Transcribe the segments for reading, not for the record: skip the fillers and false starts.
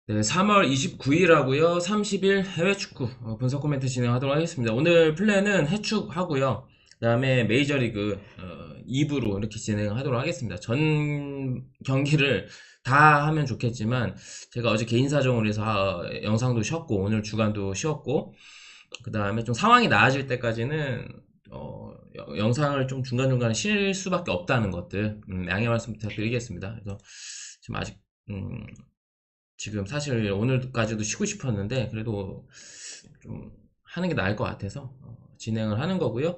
네, 3월 29일 하고요. 30일 해외 축구 분석 코멘트 진행하도록 하겠습니다. 오늘 플랜은 해축 하고요. 그다음에 메이저리그 2부로 이렇게 진행하도록 하겠습니다. 전 경기를 다 하면 좋겠지만 제가 어제 개인 사정으로 해서 영상도 쉬었고 오늘 주간도 쉬었고 그다음에 좀 상황이 나아질 때까지는 영상을 좀 중간중간에 쉴 수밖에 없다는 것들 양해 말씀 부탁드리겠습니다. 그래서 지금 아직 지금 사실 오늘까지도 쉬고 싶었는데 그래도 좀 하는 게 나을 것 같아서 진행을 하는 거고요.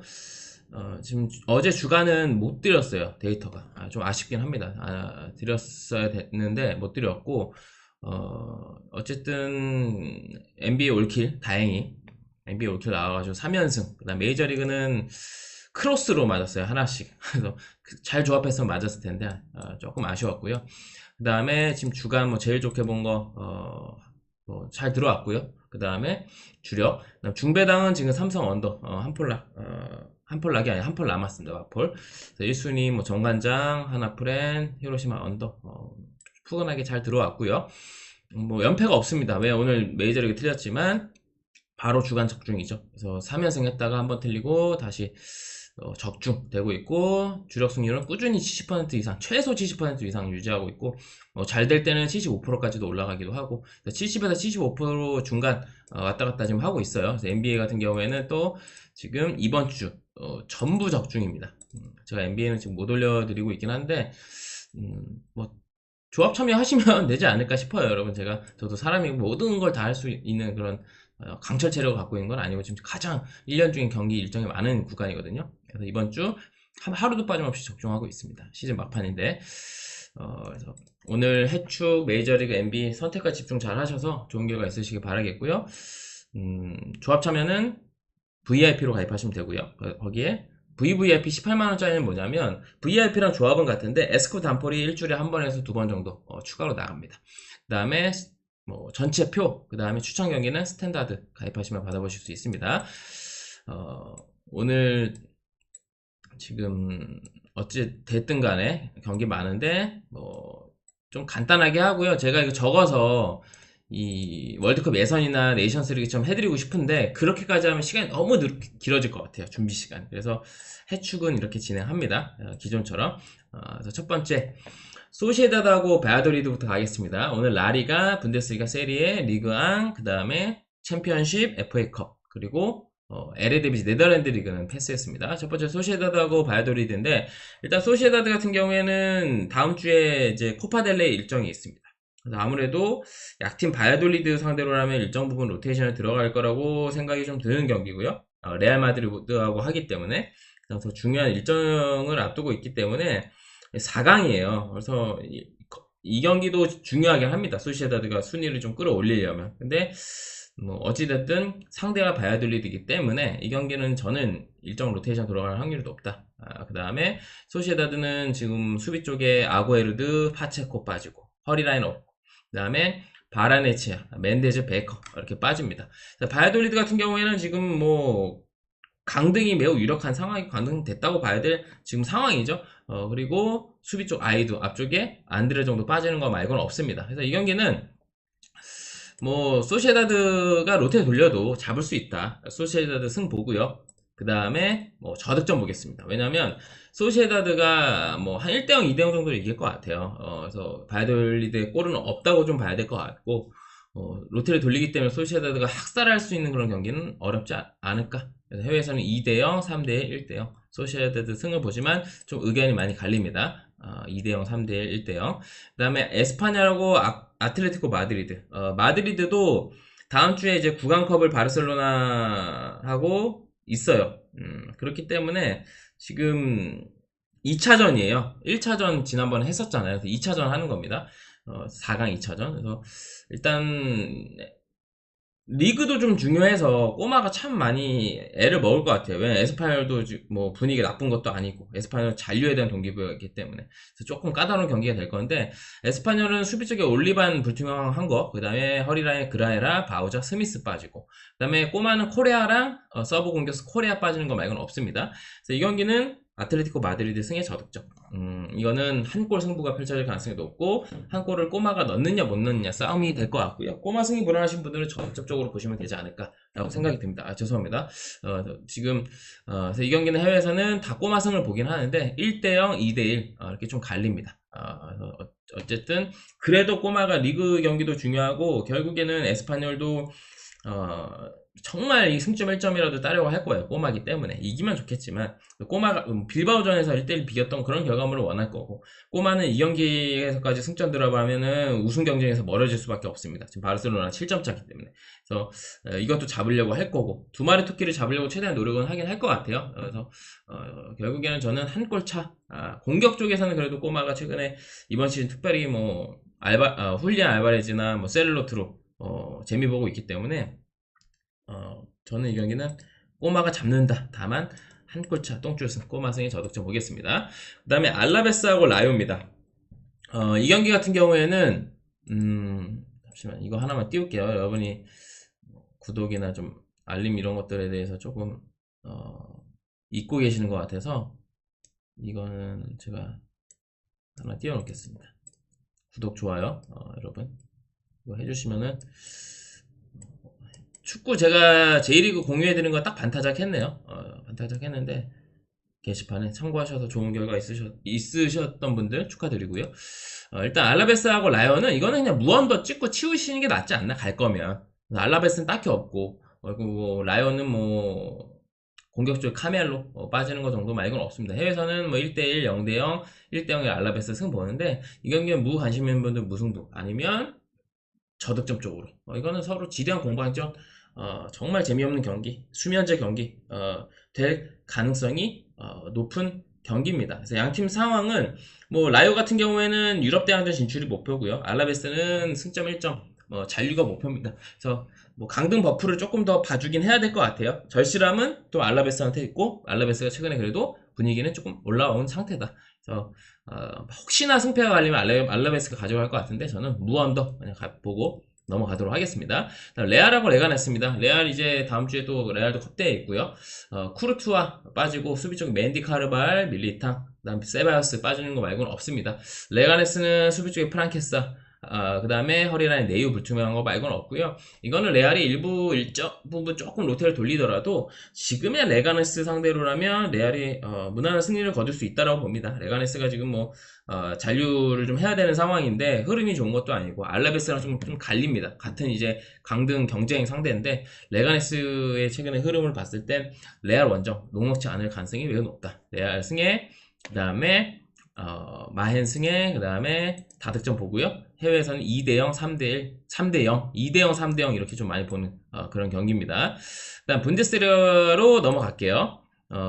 지금 어제 주간은 못 드렸어요. 데이터가 좀 아쉽긴 합니다. 드렸어야 됐는데 못 드렸고 어쨌든 NBA 올킬 다행히 NBA 올킬 나와가지고 3연승. 그다음 메이저리그는 크로스로 맞았어요. 하나씩. 그래서 잘 조합해서 맞았을 텐데 조금 아쉬웠고요. 그 다음에 지금 주간 뭐 제일 좋게 본 거, 뭐잘 들어왔고요. 그 다음에 주력. 그다음 중배당은 지금 삼성 언더, 한 폴락이 아니라 한 폴 남았습니다. 와폴. 1순위 뭐 정관장, 하나프렌, 히로시마 언더, 푸근하게 잘 들어왔고요. 뭐 연패가 없습니다. 왜 오늘 메이저리그 틀렸지만, 바로 주간 적중이죠. 그래서 3연승 했다가 한번 틀리고 다시 적중 되고 있고 주력 승률은 꾸준히 70% 이상 최소 70% 이상 유지하고 있고 잘 될 때는 75%까지도 올라가기도 하고 70에서 75% 중간 왔다 갔다 지금 하고 있어요. 그래서 NBA 같은 경우에는 또 지금 이번 주 전부 적중입니다. 제가 NBA는 지금 못 올려드리고 있긴 한데 뭐 조합 참여하시면 되지 않을까 싶어요. 여러분 저도 사람이 모든 걸 다 할 수 있는 그런 강철 체력을 갖고 있는 건 아니고 지금 가장 1년 중에 경기 일정이 많은 구간이거든요. 그래서 이번 주 하루도 빠짐없이 적중하고 있습니다. 시즌 막판인데 그래서 오늘 해축 메이저리그 NBA 선택과 집중 잘 하셔서 좋은 결과 있으시길 바라겠고요. 조합 참여는 VIP로 가입하시면 되고요. 거기에 VVIP 18만원짜리는 뭐냐면 VIP랑 조합은 같은데 에스코 단폴이 일주일에 한 번에서 두 번 정도 추가로 나갑니다. 그 다음에 뭐 전체 표, 그 다음에 추천 경기는 스탠다드 가입하시면 받아보실 수 있습니다. 오늘 지금 어찌 됐든 간에 경기 많은데 뭐 좀 간단하게 하고요. 제가 이거 적어서 이 월드컵 예선이나 네이션스리그처럼 해드리고 싶은데 그렇게까지 하면 시간이 너무 길어질 것 같아요. 준비 시간. 그래서 해축은 이렇게 진행합니다. 기존처럼. 그래서 첫 번째 소시에다드하고 바야도리드부터 가겠습니다. 오늘 라리가, 분데스리가 세리에, 리그앙, 그 다음에 챔피언십, FA컵, 그리고 에레디비지 네덜란드 리그는 패스했습니다. 첫 번째 소시에다드하고 바야도리드인데 일단 소시에다드 같은 경우에는 다음 주에 이제 코파델레 일정이 있습니다. 그래서 아무래도 약팀 바야돌리드 상대로라면 일정 부분 로테이션에 들어갈 거라고 생각이 좀 드는 경기고요. 레알 마드리드하고 하기 때문에 그래서 중요한 일정을 앞두고 있기 때문에 4강이에요. 그래서 이 경기도 중요하긴 합니다. 소시에다드가 순위를 좀 끌어올리려면. 근데 뭐 어찌됐든 상대가 바야돌리드이기 때문에 이 경기는 저는 일정 로테이션 돌아갈 확률이 높다. 그 다음에 소시에다드는 지금 수비 쪽에 아구에르드, 파체코 빠지고 허리라인 없고 그 다음에 바라네치아, 멘데즈, 베커 이렇게 빠집니다. 바야돌리드 같은 경우에는 지금 뭐 강등이 매우 유력한 상황이 강등됐다고 봐야 될 지금 상황이죠. 그리고 수비 쪽 아이두 앞쪽에 안드레 정도 빠지는 거 말고는 없습니다. 그래서 이 경기는 뭐 소시에다드가 로테 돌려도 잡을 수 있다. 소시에다드 승 보고요. 그 다음에 뭐 저득점 보겠습니다. 왜냐면 소시에다드가 뭐 한 1대0, 2대0 정도 이길 것 같아요. 그래서 바이돌리드의 골은 없다고 좀 봐야 될 것 같고 로테를 돌리기 때문에 소시에다드가 학살할 수 있는 그런 경기는 어렵지 않을까. 그래서 해외에서는 2대0, 3대1, 1대0 소시에다드 승을 보지만 좀 의견이 많이 갈립니다. 2대0, 3대1, 1대0 그 다음에 에스파냐라고 아틀레티코 마드리드. 마드리드도 다음 주에 이제 구강컵을 바르셀로나하고 있어요. 그렇기 때문에 지금 2차전이에요. 1차전 지난번에 했었잖아요. 그래서 2차전 하는 겁니다. 4강 2차전. 그래서 일단 리그도 좀 중요해서 꼬마가 참 많이 애를 먹을 것 같아요. 왜냐면 에스파뇰도 뭐 분위기 나쁜 것도 아니고 에스파뇰 잔류에 대한 동기부여이기 때문에 그래서 조금 까다로운 경기가 될 건데 에스파뇰은 수비 쪽에 올리반 불투명한 거, 그 다음에 허리라인 그라에라, 바우자, 스미스 빠지고 그 다음에 꼬마는 코레아랑 서브 공격수 코레아 빠지는 거 말고는 없습니다. 그래서 이 경기는 아틀레티코 마드리드 승의 저득점. 이거는 한 골 승부가 펼쳐질 가능성이 높고 한 골을 꼬마가 넣느냐 못 넣느냐 싸움이 될 것 같고요. 꼬마 승이 불안하신 분들은 적극적으로 보시면 되지 않을까라고 생각이 듭니다. 죄송합니다. 지금 그래서 이 경기는 해외에서는 다 꼬마 승을 보긴 하는데 1대0, 2대1 이렇게 좀 갈립니다. 어쨌든 그래도 꼬마가 리그 경기도 중요하고 결국에는 에스파뇰도 정말 이 승점 1점이라도 따려고 할 거예요. 꼬마기 때문에. 이기면 좋겠지만, 꼬마가, 빌바오전에서 1대1 비겼던 그런 결과물을 원할 거고, 꼬마는 이 경기에서까지 승점 들어가면은 우승 경쟁에서 멀어질 수밖에 없습니다. 지금 바르셀로나 7점 차기 때문에. 그래서, 이것도 잡으려고 할 거고, 두 마리 토끼를 잡으려고 최대한 노력은 하긴 할 것 같아요. 그래서, 결국에는 저는 한 골 차. 공격 쪽에서는 그래도 꼬마가 최근에 이번 시즌 특별히 뭐, 훌리안 알바레즈나 뭐, 셀로트로, 재미 보고 있기 때문에, 저는 이 경기는 꼬마가 잡는다. 다만 한 골차 똥줄승 꼬마승의 저득점 보겠습니다. 그 다음에 알라베스하고 라요입니다. 이 경기 같은 경우에는 잠시만 이거 하나만 띄울게요. 여러분이 구독이나 좀 알림 이런 것들에 대해서 조금 잊고 계시는 것 같아서 이거는 제가 하나 띄워놓겠습니다. 구독, 좋아요 여러분 이거 해주시면은 축구 제가 J리그 공유해드린 거 딱 반타작 했네요. 반타작 했는데 게시판에 참고하셔서 좋은 결과 있으셨던 분들 축하드리고요. 일단 알라베스하고 라이언은 이거는 그냥 무언더 찍고 치우시는 게 낫지 않나 갈 거면. 알라베스는 딱히 없고 그리고 라이언은 뭐 공격적 카멜로 빠지는 거 정도 말고는 없습니다. 해외에서는 뭐 1대1, 0대0, 1대0의 알라베스 승 보는데 이 경기는 무관심인 분들 무승부 아니면 저득점 쪽으로 이거는 서로 지대한 공방전 정말 재미없는 경기, 수면제 경기 될 가능성이 높은 경기입니다. 그래서 양팀 상황은 뭐 라이오 같은 경우에는 유럽 대항전 진출이 목표고요. 알라베스는 승점 1점, 잔류가 목표입니다. 그래서 뭐 강등 버프를 조금 더 봐주긴 해야 될 것 같아요. 절실함은 또 알라베스한테 있고 알라베스가 최근에 그래도 분위기는 조금 올라온 상태다. 그래서 혹시나 승패가 갈리면 알라베스가 가져갈 것 같은데 저는 무언더 그냥 보고 넘어가도록 하겠습니다. 레알하고 레가네스입니다. 레알 이제 다음 주에 또 레알도 컵대회 있고요. 쿠르투아 빠지고 수비 쪽 맨디 카르발, 밀리탕, 그다음 세바요스 빠지는 거 말고는 없습니다. 레가네스는 수비 쪽에 프랑케사, 그 다음에 허리라인 내유 불투명한 거 말고는 없고요. 이거는 레알이 일정 부분 조금 로테를 돌리더라도 지금의 레가네스 상대로라면 레알이 무난한 승리를 거둘 수 있다고 봅니다. 레가네스가 지금 뭐 잔류를 좀 해야 되는 상황인데 흐름이 좋은 것도 아니고 알라베스랑 좀 갈립니다. 같은 이제 강등 경쟁 상대인데 레가네스의 최근의 흐름을 봤을 땐 레알 원정 녹록지 않을 가능성이 매우 높다. 레알 승에 그 다음에 마헨 승에 그 다음에 다득점 보고요. 해외에서는 2대0, 3대1, 3대0, 2대0, 3대0 이렇게 좀 많이 보는 그런 경기입니다. 그다음 분데스리가로 넘어갈게요.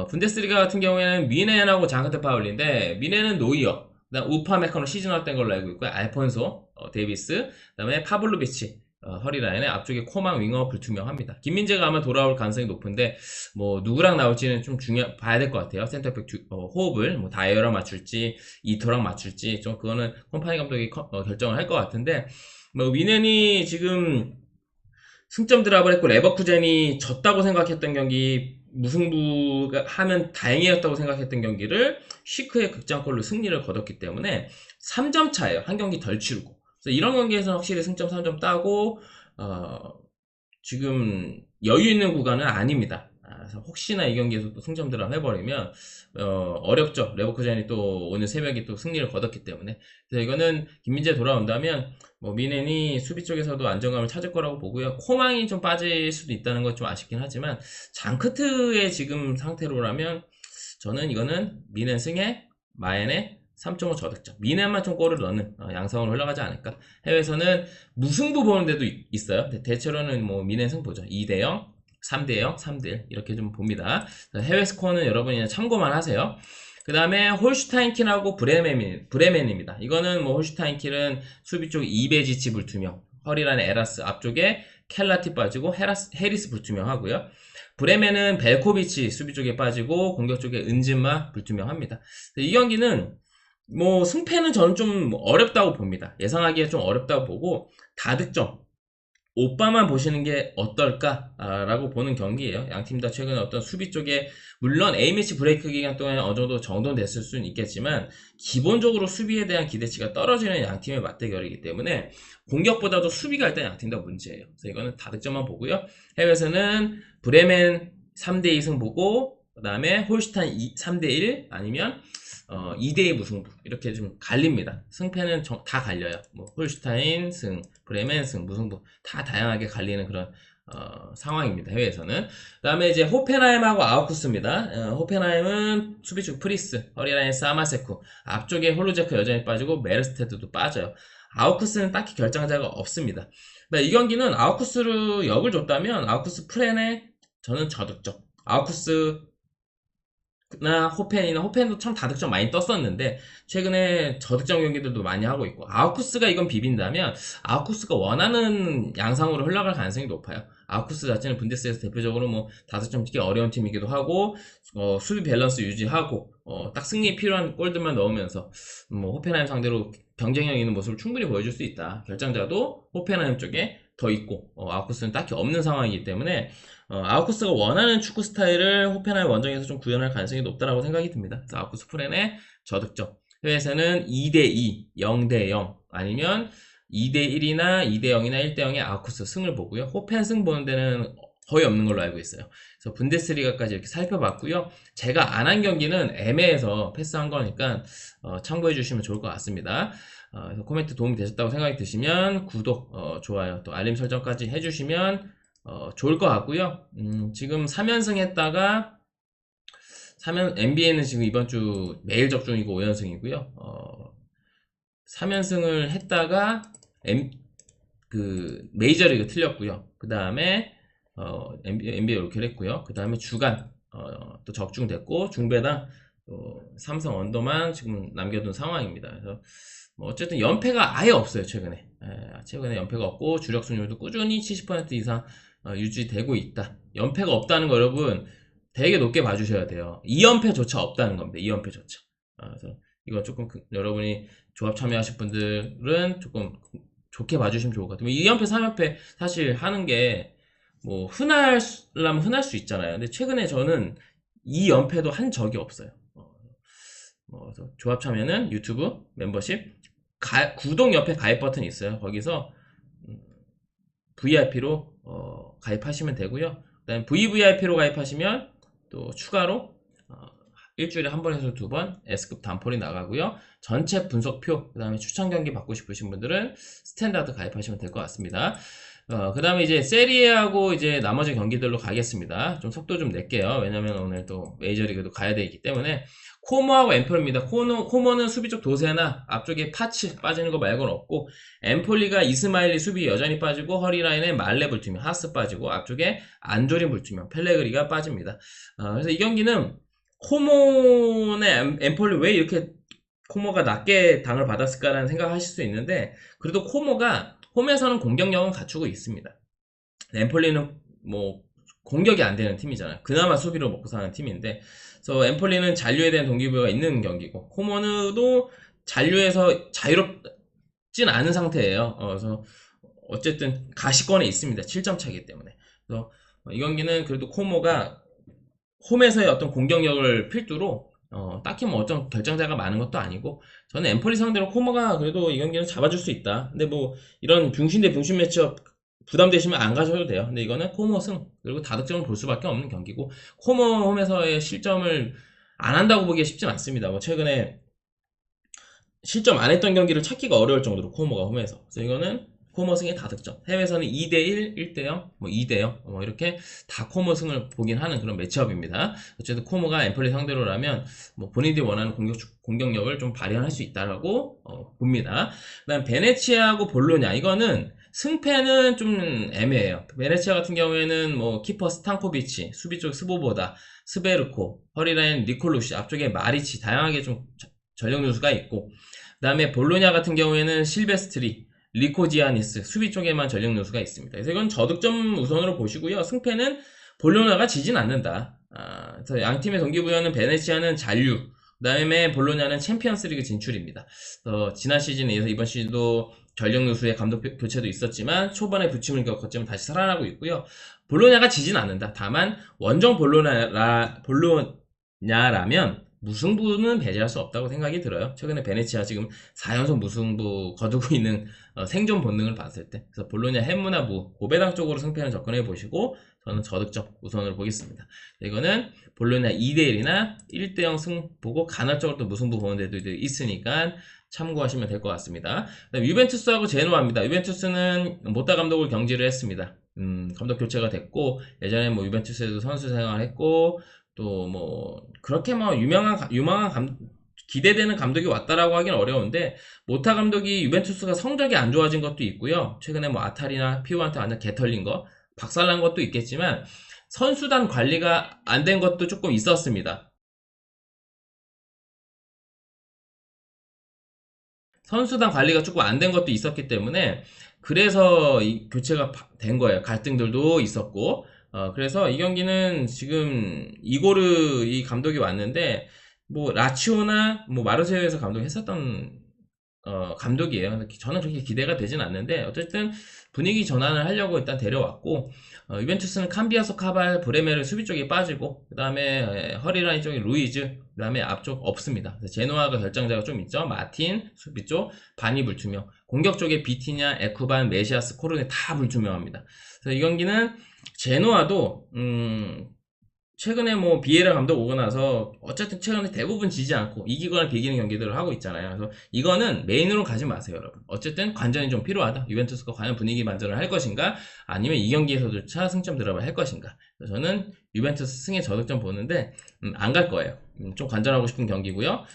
분데스리가 같은 경우에는 미넨하고 장크트 파울리인데 미넨은 노이어, 그다음 우파메카노 시즌 아웃된 걸로 알고 있고요. 알폰소, 데이비스, 그다음에 파블로비치, 허리 라인에 앞쪽에 코망 윙어 불투명합니다. 김민재가 아마 돌아올 가능성이 높은데 뭐 누구랑 나올지는 좀 봐야 될 것 같아요. 센터백 호흡을 뭐 다이어랑 맞출지 이토랑 맞출지 좀 그거는 콤파니 감독이 결정을 할 것 같은데 뭐 미넨이 지금 승점 드랍을 했고 레버쿠젠이 졌다고 생각했던 경기 무승부가 하면 다행이었다고 생각했던 경기를 쉬크의 극장골로 승리를 거뒀기 때문에 3점 차예요. 한 경기 덜 치르고. 그래서 이런 경기에서는 확실히 승점 3점 따고 지금 여유 있는 구간은 아닙니다. 그래서 혹시나 이 경기에서 또 승점 드랍 해버리면 어렵죠. 레버쿠젠이 또 오늘 새벽에 또 승리를 거뒀기 때문에. 그래서 이거는 김민재 돌아온다면 뭐 미넨이 수비 쪽에서도 안정감을 찾을 거라고 보고요. 코망이 좀 빠질 수도 있다는 건 좀 아쉽긴 하지만 장크트의 지금 상태로라면 저는 이거는 미넨 승에 마엔의 3.5 저득점. 미넨만 좀 골을 넣는 양상으로 흘러가지 않을까. 해외에서는 무승부 보는 데도 있어요. 대체로는 뭐 미넨 승부죠. 2대0, 3대0, 3대1 이렇게 좀 봅니다. 해외 스코어는 여러분이 참고만 하세요. 그 다음에 홀슈타인킨하고 브레멘입니다. 이거는 뭐 홀슈타인킨은 수비 쪽 이베지치 불투명, 허리라인 에라스, 앞쪽에 켈라티 빠지고 해리스 불투명하고요. 브레멘은 벨코비치 수비 쪽에 빠지고 공격 쪽에 은진마 불투명합니다. 이 경기는 뭐 승패는 저는 좀 어렵다고 봅니다. 예상하기에 좀 어렵다고 보고 다득점 오빠만 보시는 게 어떨까라고 보는 경기예요. 양 팀 다 최근에 어떤 수비 쪽에 물론 A매치 브레이크 기간 동안에 어느 정도 정돈됐을 수는 있겠지만 기본적으로 수비에 대한 기대치가 떨어지는 양 팀의 맞대결이기 때문에 공격보다도 수비가 일단 양 팀 다 문제예요. 그래서 이거는 다득점만 보고요. 해외에서는 브레멘 3대2 승 보고 그 다음에 홀슈타인 3대1 아니면 2대2 무승부 이렇게 좀 갈립니다. 승패는 다 갈려요. 뭐 홀슈타인 승, 브레멘 승, 무승부 다 다양하게 갈리는 그런 상황입니다. 해외에서는. 그 다음에 이제 호펜하임하고 아우쿠스입니다. 호펜하임은 수비축 프리스, 허리라인 사마세쿠, 앞쪽에 홀루제크 여전히 빠지고 메르스테드도 빠져요. 아우쿠스는 딱히 결정자가 없습니다. 이 경기는 아우쿠스로 역을 줬다면 아우쿠스 프렌에 저는 저득점. 아우쿠스 나 호펜도 참 다득점 많이 떴었는데 최근에 저득점 경기들도 많이 하고 있고 아우쿠스가 이건 비빈다면 아우쿠스가 원하는 양상으로 흘러갈 가능성이 높아요. 아우쿠스 자체는 분데스에서 대표적으로 뭐 다득점 찍기 어려운 팀이기도 하고 수비 밸런스 유지하고 딱 승리에 필요한 골들만 넣으면서 뭐 호펜하임 상대로 경쟁력 있는 모습을 충분히 보여줄 수 있다. 결정자도 호펜하임 쪽에 더 있고 아우쿠스는 딱히 없는 상황이기 때문에 아우쿠스가 원하는 축구 스타일을 호펜하임 원정에서 좀 구현할 가능성이 높다라고 생각이 듭니다. 그래서 아우쿠스 프렌의 저득점. 해외에서는 2대2, 0대0 아니면 2대1이나 2대0이나 1대0의 아우쿠스 승을 보고요. 호펜 승 보는 데는 거의 없는 걸로 알고 있어요. 그래서 분데스리가까지 이렇게 살펴봤고요. 제가 안 한 경기는 애매해서 패스한 거니까 참고해 주시면 좋을 것 같습니다. 그래서 코멘트 도움이 되셨다고 생각이 드시면 구독, 좋아요, 또 알림 설정까지 해주시면 좋을 것 같고요. 지금 3연승 했다가 NBA는 지금 이번 주 매일 적중이고 5연승이고요. 3연승을 했다가 메이저리그 틀렸고요. 그 다음에 NBA 이렇게 했고요. 그 다음에 주간 또 적중됐고 중배당 삼성 언더만 지금 남겨둔 상황입니다. 그래서 뭐 어쨌든 연패가 아예 없어요. 최근에 연패가 없고 주력 승률도 꾸준히 70% 이상 유지되고 있다. 연패가 없다는 거 여러분 되게 높게 봐주셔야 돼요. 2연패조차 없다는 겁니다. 2연패조차. 그래서 이거 조금 여러분이 조합 참여하실 분들은 조금 좋게 봐주시면 좋을 것 같아요. 2연패, 3연패 사실 하는 게 뭐 흔하려면 흔할 수 있잖아요. 근데 최근에 저는 2연패도 한 적이 없어요. 그래서 조합 참여는 유튜브 멤버십 구독 옆에 가입 버튼이 있어요. 거기서 VIP로 가입하시면 되고요. 그다음에 VVIP로 가입하시면 또 추가로 일주일에 한 번에서 두 번 S급 단폴이 나가고요. 전체 분석표, 그 다음에 추천 경기 받고 싶으신 분들은 스탠다드 가입하시면 될 것 같습니다. 그 다음에 이제 세리에하고 이제 나머지 경기들로 가겠습니다. 좀 속도 좀 낼게요. 왜냐면 오늘 또 메이저리그도 가야 되기 때문에 코모하고 엠폴리입니다. 코모는 수비적 도세나 앞쪽에 파츠 빠지는 거 말고는 없고 엠폴리가 이스마일리 수비 여전히 빠지고 허리라인에 말레 불투명, 하스 빠지고 앞쪽에 안조린 불투명, 펠레그리가 빠집니다. 그래서 이 경기는 코모네 엠폴리 왜 이렇게 코모가 낮게 당을 받았을까라는 생각하실 수 있는데 그래도 코모가 홈에서는 공격력은 갖추고 있습니다. 엠폴리는 뭐 공격이 안 되는 팀이잖아요. 그나마 수비로 먹고 사는 팀인데 그래서 엠폴리는 잔류에 대한 동기부여가 있는 경기고 코모도 잔류에서 자유롭진 않은 상태예요. 그래서 어쨌든 가시권에 있습니다. 7점 차이기 때문에. 그래서 이 경기는 그래도 코모가 홈에서의 어떤 공격력을 필두로 딱히 뭐 어떤 결정자가 많은 것도 아니고 저는 엠폴리 상대로 코모가 그래도 이 경기는 잡아줄 수 있다. 근데 뭐 이런 병신 대 병신 매치업 부담되시면 안 가셔도 돼요. 근데 이거는 코모 승 그리고 다득점을 볼 수밖에 없는 경기고 코모 홈에서의 실점을 안 한다고 보기가 쉽진 않습니다. 뭐 최근에 실점 안 했던 경기를 찾기가 어려울 정도로 코모가 홈에서 그래서 이거는 코모 승의 다득점. 해외에서는 2대1, 1대0, 뭐 2대0, 뭐 이렇게 다 코모 승을 보긴 하는 그런 매치업입니다. 어쨌든 코모가 엠폴리 상대로라면 뭐 본인들이 원하는 공격력을 좀 발휘할 수 있다라고 봅니다. 그다음 베네치아하고 볼로냐 이거는 승패는 좀 애매해요. 베네치아 같은 경우에는 뭐 키퍼 스탄코비치, 수비 쪽 스보보다, 스베르코, 허리라인 니콜루시, 앞쪽에 마리치 다양하게 좀 전력 요소가 있고 그 다음에 볼로냐 같은 경우에는 실베스트리 리코지아니스 수비 쪽에만 전력 요소가 있습니다. 그래서 이건 저득점 우선으로 보시고요. 승패는 볼로냐가 지진 않는다. 그래서 양 팀의 동기부여는 베네치아는 잔류, 그 다음에 볼로냐는 챔피언스리그 진출입니다. 지난 시즌에 이어서 이번 시즌도 전력 누수의 감독 교체도 있었지만 초반에 부침을 겪었지만 다시 살아나고 있고요. 볼로냐가 지진 않는다. 다만 원정 볼로냐라면 무승부는 배제할 수 없다고 생각이 들어요. 최근에 베네치아 지금 4연속 무승부 거두고 있는 생존 본능을 봤을 때, 그래서 볼로냐 햄무나 무 고배당 쪽으로 승패는 접근해 보시고 저는 저득점 우선으로 보겠습니다. 이거는 볼로냐 2대1이나 1대0 승 보고 간헐적으로 또 무승부 보는 데도 있으니까 참고하시면 될 것 같습니다. 그다음 유벤투스하고 제노아입니다. 유벤투스는 모타 감독을 경질을 했습니다. 감독 교체가 됐고, 예전에 뭐 유벤투스에도 선수 생활했고, 또 뭐 그렇게 뭐 유망한 기대되는 감독이 왔다라고 하기는 어려운데, 모타 감독이 유벤투스가 성적이 안 좋아진 것도 있고요. 최근에 뭐 아탈이나 피오한테 완전 개털린 거, 박살난 것도 있겠지만 선수단 관리가 안 된 것도 조금 있었습니다. 선수단 관리가 조금 안 된 것도 있었기 때문에 그래서 이 교체가 된 거예요. 갈등들도 있었고, 그래서 이 경기는 지금 이고르 이 감독이 왔는데 뭐 라치오나 뭐 마르세유에서 감독했었던 감독이에요. 저는 그렇게 기대가 되진 않는데 어쨌든 분위기 전환을 하려고 일단 데려왔고, 유벤투스는 캄비아소, 카발, 브레메르 수비 쪽에 빠지고, 그 다음에 허리라인 쪽에 루이즈, 그 다음에 앞쪽 없습니다. 제노아가 결정자가 좀 있죠. 마틴 수비 쪽 반이 불투명, 공격 쪽에 비티냐, 에쿠반, 메시아스, 코르네 다 불투명합니다. 그래서 이 경기는 제노아도 최근에 뭐 비에라 감독 오고 나서 어쨌든 최근에 대부분 지지 않고 이기거나 비기는 경기들을 하고 있잖아요. 그래서 이거는 메인으로 가지 마세요, 여러분. 어쨌든 관전이 좀 필요하다. 유벤투스가 과연 분위기 반전을 할 것인가, 아니면 이 경기에서조차 승점 드랍을 할 것인가. 그래서 저는 유벤투스 승의 저득점 보는데 안 갈 거예요. 좀 관전하고 싶은 경기고요.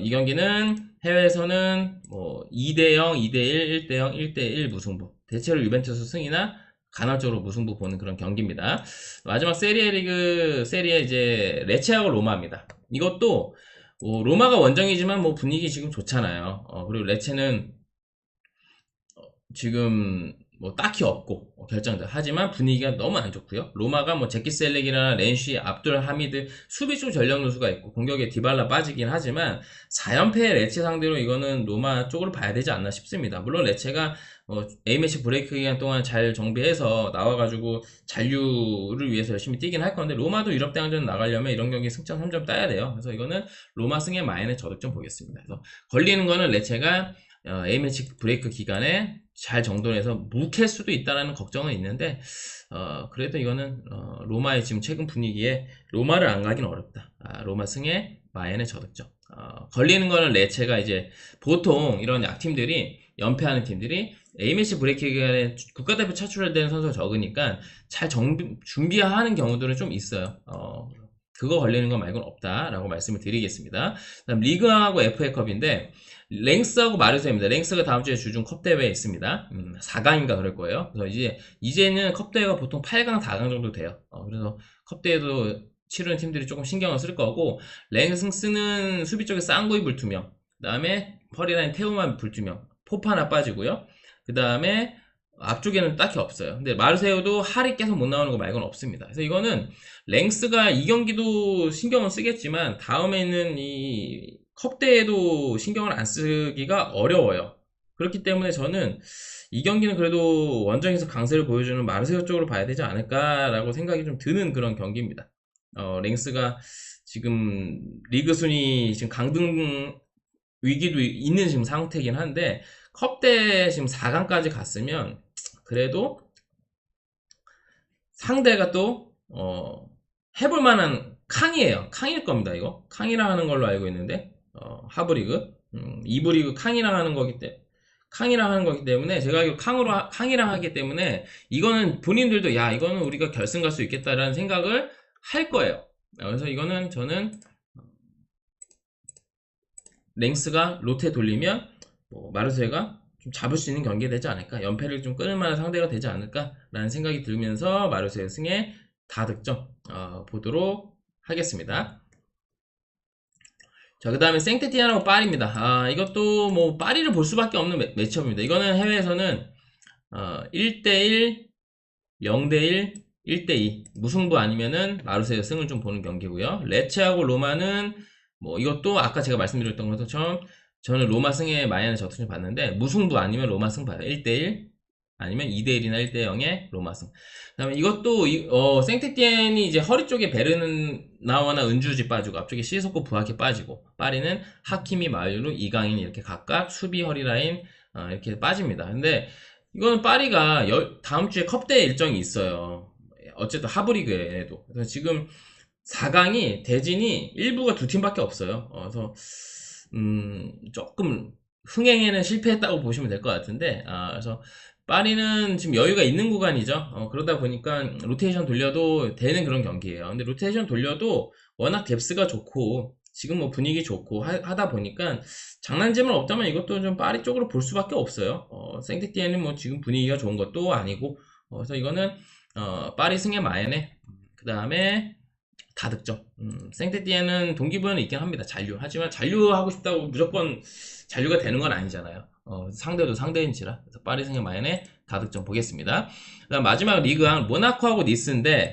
이 경기는 해외에서는 뭐 2대0, 2대1, 1대0, 1대1 무승부. 대체로 유벤투스 승이나 간헐적으로 무승부 보는 그런 경기입니다. 마지막 세리에 이제 레체하고 로마입니다. 이것도 뭐 로마가 원정이지만 뭐 분위기 지금 좋잖아요. 그리고 레체는 지금 뭐 딱히 없고 결정자, 하지만 분위기가 너무 안 좋고요. 로마가 뭐 제키 셀렉이나 렌쉬, 압둘 하미드 수비 쪽 전력 누수가 있고 공격에 디발라 빠지긴 하지만 4연패 레체 상대로 이거는 로마 쪽으로 봐야 되지 않나 싶습니다. 물론 레체가 A매치 브레이크 기간 동안 잘 정비해서 나와가지고 잔류를 위해서 열심히 뛰긴 할 건데, 로마도 유럽 대항전 나가려면 이런 경기 승점 3점 따야 돼요. 그래서 이거는 로마 승의 마인의 저득점 보겠습니다. 그래서 걸리는 거는 레체가 A매치 브레이크 기간에 잘 정돈해서 묵힐 수도 있다는 걱정은 있는데, 그래도 이거는 로마의 지금 최근 분위기에 로마를 안 가긴 어렵다. 로마 승의 마인의 저득점. 걸리는 거는 레체가 이제 보통 이런 약팀들이, 연패하는 팀들이 A매치 브레이크 기간에 국가대표 차출되는 선수가 적으니까 잘 준비하는 경우들은 좀 있어요. 그거 걸리는 거 말고는 없다라고 말씀을 드리겠습니다. 그다음 리그왕하고 FA컵인데 랭스하고 마르세유입니다. 랭스가 다음 주에 주중 컵 대회에 있습니다. 4강인가 그럴 거예요. 그래서 이제는 컵 대회가 보통 8강, 4강 정도 돼요. 그래서 컵 대회도 치르는 팀들이 조금 신경을 쓸 거고, 랭스는 수비 쪽에 쌍구이 불투명, 그 다음에 허리라인 태우만 불투명, 포파나 빠지고요. 그 다음에 앞쪽에는 딱히 없어요. 근데 마르세유도 할이 계속 못 나오는 거 말고는 없습니다. 그래서 이거는 랭스가 이 경기도 신경을 쓰겠지만 다음에 있는 이 컵대에도 신경을 안 쓰기가 어려워요. 그렇기 때문에 저는 이 경기는 그래도 원정에서 강세를 보여주는 마르세유 쪽으로 봐야 되지 않을까라고 생각이 좀 드는 그런 경기입니다. 랭스가 지금 리그 순위 지금 강등 위기도 있는 지금 상태이긴 한데, 컵대 지금 4강까지 갔으면 그래도 상대가 또 해볼 만한 캉이에요. 캉일 겁니다. 이거 캉이랑 하는 걸로 알고 있는데, 하브리그 2부 리그 캉이랑 하는 거기 때문에 제가 알기로 캉이랑 하기 때문에 이거는 본인들도 야, 이거는 우리가 결승 갈 수 있겠다라는 생각을 할 거예요. 그래서 이거는 저는 랭스가 로테 돌리면 마르세유가 좀 잡을 수 있는 경기가 되지 않을까, 연패를 좀 끊을 만한 상대가 되지 않을까라는 생각이 들면서 마르세유 승의 다득점 보도록 하겠습니다. 자, 그 다음에 생테티안하고 파리입니다. 이것도 뭐 파리를 볼 수밖에 없는 매치업입니다. 이거는 해외에서는 1대1, 0대1, 1대2 무승부 아니면은 마르세유 승을 좀 보는 경기고요. 레체하고 로마는 뭐 이것도 아까 제가 말씀드렸던 것처럼 저는 로마 승에 마이애미 적중률 봤는데 무승부 아니면 로마 승 봐요. 1대1 아니면 2대1이나 1대0의 로마 승. 그다음에 이것도 생텍티엔이 이제 허리 쪽에 베르나와나 은주지 빠지고 앞쪽에 시소코 부하키 빠지고 파리는 하키미 마유루 이강인 이렇게 각각 수비 허리 라인 이렇게 빠집니다. 근데 이거는 파리가 다음 주에 컵대회 일정이 있어요. 어쨌든 하브리그에도. 그래서 지금 4강이 대진이 1부가 두 팀밖에 없어요. 그래서 조금 흥행에는 실패했다고 보시면 될 것 같은데, 그래서 파리는 지금 여유가 있는 구간이죠. 그러다 보니까 로테이션 돌려도 되는 그런 경기예요. 근데 로테이션 돌려도 워낙 뎁스가 좋고 지금 뭐 분위기 좋고 하다 보니까 장난점은 없다면 이것도 좀 파리 쪽으로 볼 수밖에 없어요. 생텍티에는 뭐 지금 분위기가 좋은 것도 아니고, 그래서 이거는 파리 승에 마연에 그 다음에 다득점. 생테티에는 동기부여는 있긴 합니다. 잔류. 하지만 잔류하고 싶다고 무조건 잔류가 되는 건 아니잖아요. 상대도 상대인지라. 그래서 파리 승의 마연에 다득점 보겠습니다. 그다음 마지막 리그왕 모나코하고 니스인데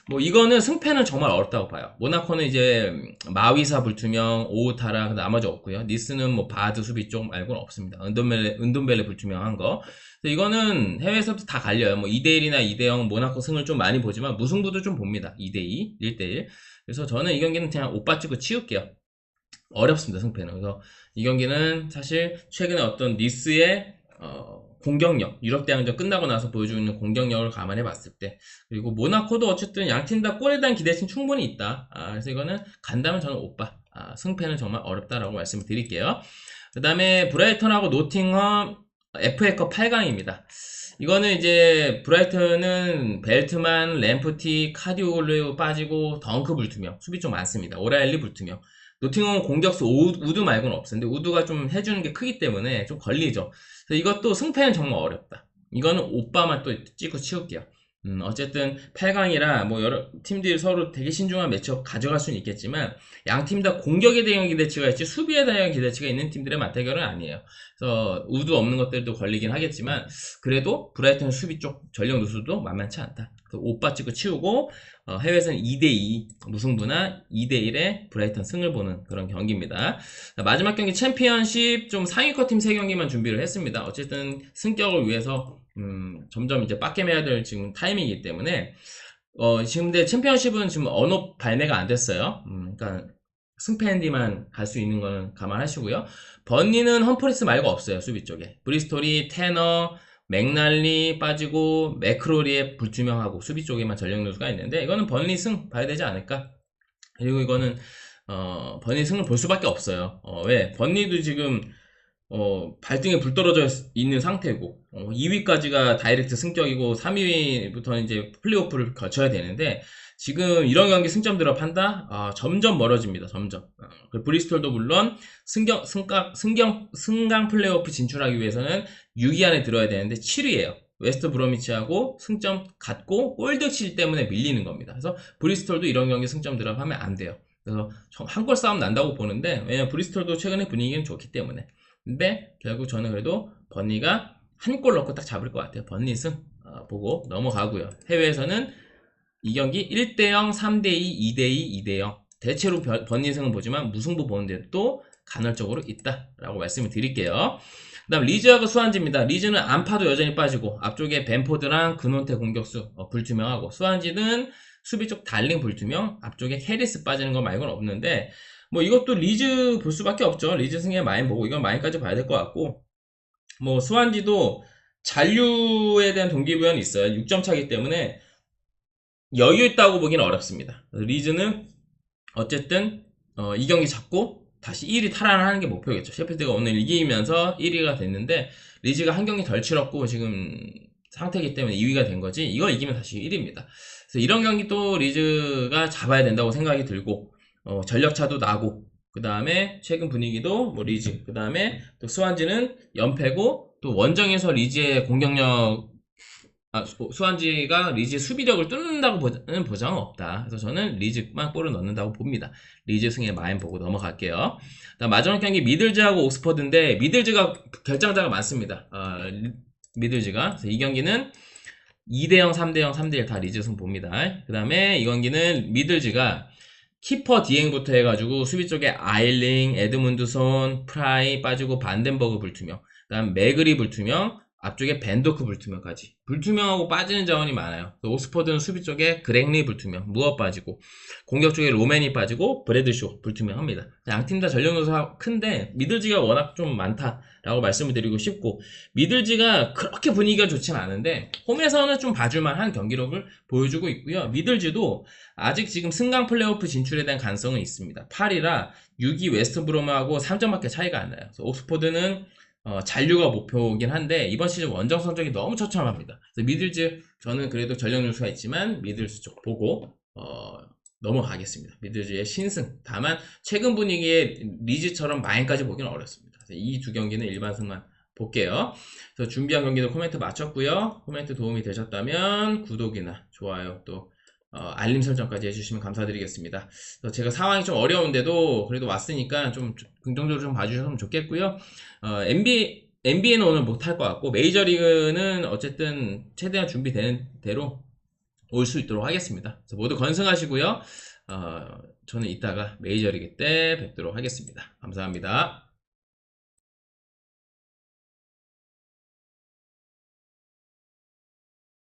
뭐 이거는 승패는 정말 어렵다고 봐요. 모나코는 이제 마위사 불투명, 오우타라 나머지 없고요. 니스는 뭐 바드 수비 쪽 말고는 없습니다. 은돈벨레 불투명한 거. 이거는 해외에서도 다 갈려요. 뭐 2대1이나 2대0 모나코 승을 좀 많이 보지만 무승부도 좀 봅니다. 2대2, 1대1. 그래서 저는 이 경기는 그냥 오빠 찍고 치울게요. 어렵습니다, 승패는. 그래서 이 경기는 사실 최근에 어떤 니스의 공격력, 유럽 대항전 끝나고 나서 보여주는 공격력을 감안해 봤을 때, 그리고 모나코도 어쨌든 양팀 다 골에 대한 기대치는 충분히 있다. 그래서 이거는 간다면 저는 오빠. 승패는 정말 어렵다라고 말씀을 드릴게요. 그 다음에 브라이턴하고 노팅엄 FA컵 8강입니다. 이거는 이제 브라이턴은 벨트만, 램프티, 카디올레오 빠지고 덩크 불투명, 수비 좀 많습니다. 오라일리 불투명. 노팅엄은 공격수 우드 말고는 없었는데 우드가 좀 해주는 게 크기 때문에 좀 걸리죠. 그래서 이것도 승패는 정말 어렵다. 이거는 오빠만 또 찍고 치울게요. 어쨌든 8강이라 뭐 여러 팀들이 서로 되게 신중한 매치업 가져갈 수는 있겠지만 양 팀 다 공격에 대한 기대치가 있지 수비에 대한 기대치가 있는 팀들의 맞대결은 아니에요. 그래서 우드 없는 것들도 걸리긴 하겠지만 그래도 브라이튼 수비 쪽 전력 누수도 만만치 않다. 오빠 찍고 치우고 해외에서는 2대2 무승부나 2대1의 브라이턴 승을 보는 그런 경기입니다. 마지막 경기 챔피언십 좀 상위권 팀 3경기만 준비를 했습니다. 어쨌든 승격을 위해서 점점 이제 빡겜해야 될 지금 타이밍이기 때문에 지금 근데 챔피언십은 지금 언어 발매가 안 됐어요. 그러니까 승패핸디만 갈 수 있는 거는 감안하시고요. 번니는 험프리스 말고 없어요. 수비 쪽에 브리스톨이 테너 맥날리 빠지고 매크로리에 불투명하고 수비 쪽에만 전력 누수가 있는데 이거는 번리 승 봐야 되지 않을까. 그리고 이거는 번리 승을 볼 수밖에 없어요. 왜? 번리도 지금 발등에 불 떨어져 있는 상태고 2위까지가 다이렉트 승격이고 3위부터는 이제 플레이오프를 거쳐야 되는데 지금 이런 경기 승점 드랍한다? 점점 멀어집니다. 점점. 브리스톨도 물론 승강 플레이오프 진출하기 위해서는 6위 안에 들어야 되는데 7위에요. 웨스트 브로미치하고 승점 같고 골득실 때문에 밀리는 겁니다. 그래서 브리스톨도 이런 경기 승점 드랍하면 안 돼요. 그래서 한 골 싸움 난다고 보는데 왜냐면 브리스톨도 최근에 분위기는 좋기 때문에. 근데 결국 저는 그래도 번니가 한 골 넣고 딱 잡을 것 같아요. 번니 승 보고 넘어가고요. 해외에서는 이 경기 1대0, 3대2, 2대2, 2대0 대체로 번니 승은 보지만 무승부 보는데 또 간헐적으로 있다라고 말씀을 드릴게요. 그 다음 리즈하고 수완지입니다. 리즈는 안파도 여전히 빠지고 앞쪽에 벤포드랑 근원태 공격수 불투명하고 수완지는 수비 쪽 달링 불투명 앞쪽에 캐리스 빠지는 거 말고는 없는데 뭐 이것도 리즈 볼 수밖에 없죠. 리즈 승에 마인 보고 이건 마인까지 봐야 될 것 같고 뭐 수완지도 잔류에 대한 동기부여는 있어요. 6점 차기 때문에 여유 있다고 보기는 어렵습니다. 리즈는 어쨌든 이 경기 잡고 다시 1위 탈환하는 게 목표겠죠. 셰필드가 오늘 이기면서 1위가 됐는데 리즈가 한 경기 덜 치렀고 지금 상태이기 때문에 2위가 된 거지 이거 이기면 다시 1위입니다. 그래서 이런 경기 또 리즈가 잡아야 된다고 생각이 들고 전력차도 나고 그 다음에 최근 분위기도 뭐 리즈 그 다음에 또 스완지는 연패고 또 원정에서 리즈의 공격력 수완지가 리즈의 수비력을 뚫는다고 보는 보장은 없다. 그래서 저는 리즈만 골을 넣는다고 봅니다. 리즈 승에 마인 보고 넘어갈게요. 마지막 경기 미들즈하고 옥스퍼드인데 미들즈가 결장자가 많습니다. 미들즈가 그래서 이 경기는 2대0, 3대0, 3대1 다 리즈 승 봅니다. 그 다음에 이 경기는 미들즈가 키퍼 디행부터 해가지고 수비 쪽에 아일링, 에드문드손, 프라이 빠지고 반덴버그 불투명, 그다음 매그리 불투명, 앞쪽에 벤도크 불투명까지. 불투명하고 빠지는 자원이 많아요. 옥스퍼드는 수비 쪽에 그렉리 불투명, 무어 빠지고, 공격 쪽에 로맨이 빠지고, 브래드쇼 불투명합니다. 양팀 다 전력 요소가 큰데 미들지가 워낙 좀 많다라고 말씀을 드리고 싶고, 미들지가 그렇게 분위기가 좋진 않은데 홈에서는 좀 봐줄만한 경기력을 보여주고 있고요. 미들지도 아직 지금 승강 플레이오프 진출에 대한 가능성은 있습니다. 8이라 6위 웨스트브롬하고 3점밖에 차이가 안 나요. 그래서 옥스포드는 잔류가 목표이긴 한데 이번 시즌 원정 성적이 너무 처참합니다. 그래서 미들즈 저는 그래도 전력 요소가 있지만 미들즈 쪽 보고 넘어가겠습니다. 미들즈의 신승. 다만 최근 분위기에 리즈처럼 마인까지 보기는 어렵습니다. 이 두 경기는 일반승만 볼게요. 그래서 준비한 경기도 코멘트 마쳤고요. 코멘트 도움이 되셨다면 구독이나 좋아요 또 알림 설정까지 해주시면 감사드리겠습니다. 제가 상황이 좀 어려운데도 그래도 왔으니까 좀 긍정적으로 좀 봐주셨으면 좋겠고요. NBA는 오늘 못할 것 같고 메이저리그는 어쨌든 최대한 준비되는 대로 올 수 있도록 하겠습니다. 그래서 모두 건승하시고요. 저는 이따가 메이저리그 때 뵙도록 하겠습니다. 감사합니다.